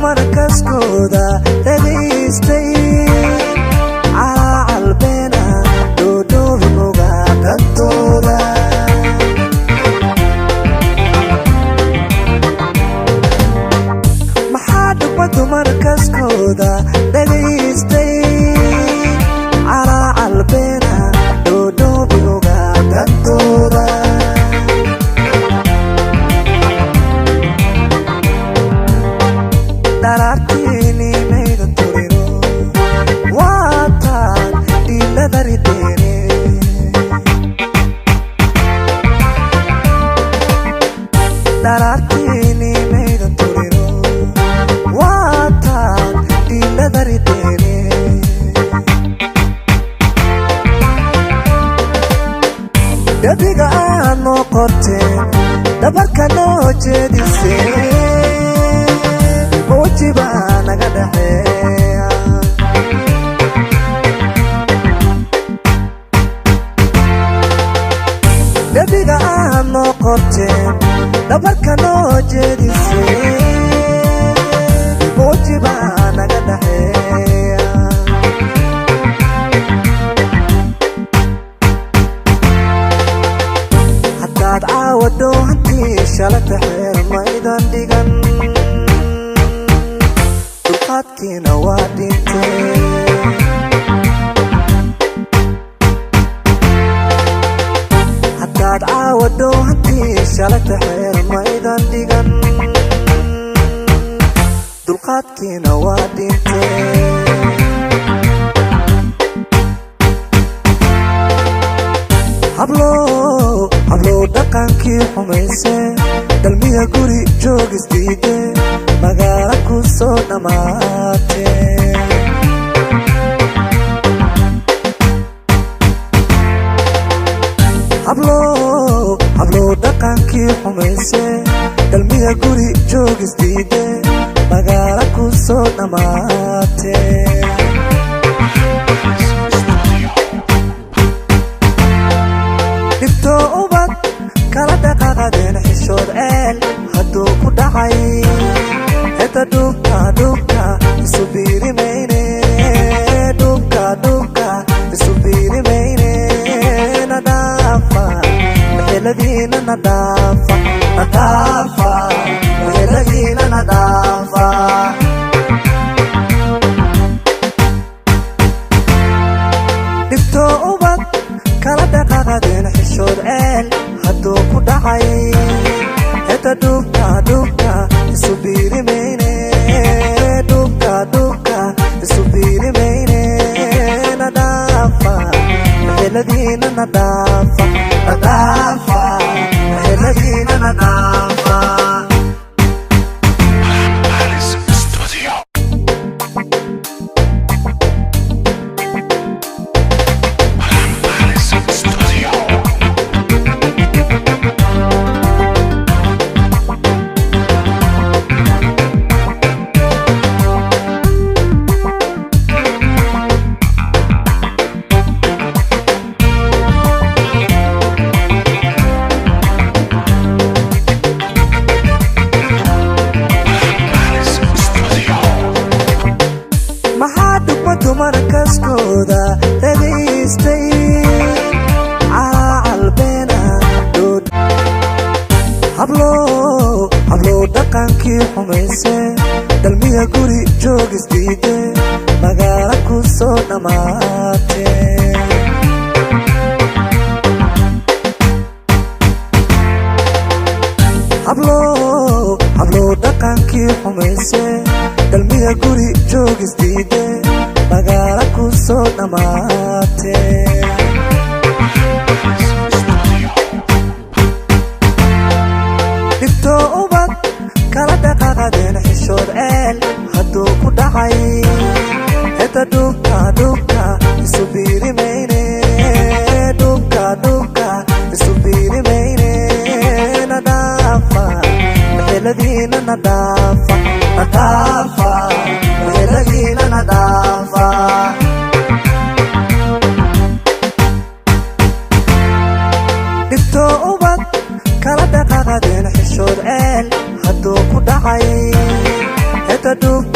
markaskooda dhagaystay calaalbeena dhoodhoobigoga dantooda maxaa dhubadu markaskooda dhagaystay calaalbeena dhoodhoobigoga dantooda darartini mayda turiro waataan dhiiladaridere darartini mayda turiro waataan dhiiladaridere dhabiga aad noo qorteen dhabarka noo jeedisee موجبا naga dhaxeeya dhabiga aad noo qorteen dhabarka noo jeedisee muujiba naga dhaxeeya haddaad caawado hantii shala taxeer maydan dhigan dulqaadkiina waa dhintee haddaad caawado hantii shala taxeer maydan dhigan dulqaadkiina waa dhintee hablow dhaqankii xumayse dalmiya guri joogisdiide magaala ku soo dhammaatee hablow dhaqankii xumayse dalmiya guri joogisdiide magaala ku soo dhammaatee dhibto ubad kala dhaqaaqadeen xishood ceel hadduu ku dhacay heta dhubka isu biirimayne dhubka isu biirimayne nadaafa meheladiina nadaafa meheladiina nadaafa dhibto ubad kala dhaqaaqadeen xishood ceel hadduu ku dhacay heta dhubka isu biirimayne dhubka isu biirimayne nadaafa meheladiina nadaafa meheladiina nadaafa markaskooda dhagaystay calaalbeena hablow dhaqankii xumayse dalmiya guri joogisdiide magaala ku soo dhammaatee hablow dhaqankii xumayse dalmiya guri joogisdiide magaala ku soo dhammaatee dhibto ubad kala dhaqaaqadeen xishood ceel hadduu ku dhacay heta dhubka isu biirimayne dhubka isu biirimayne nadaafa meheladiina nadaafa meheladiina nadaafa dhibto ubad kala dhaqaaqadeen xishood ceel hadduu ku dhacay heta kadhug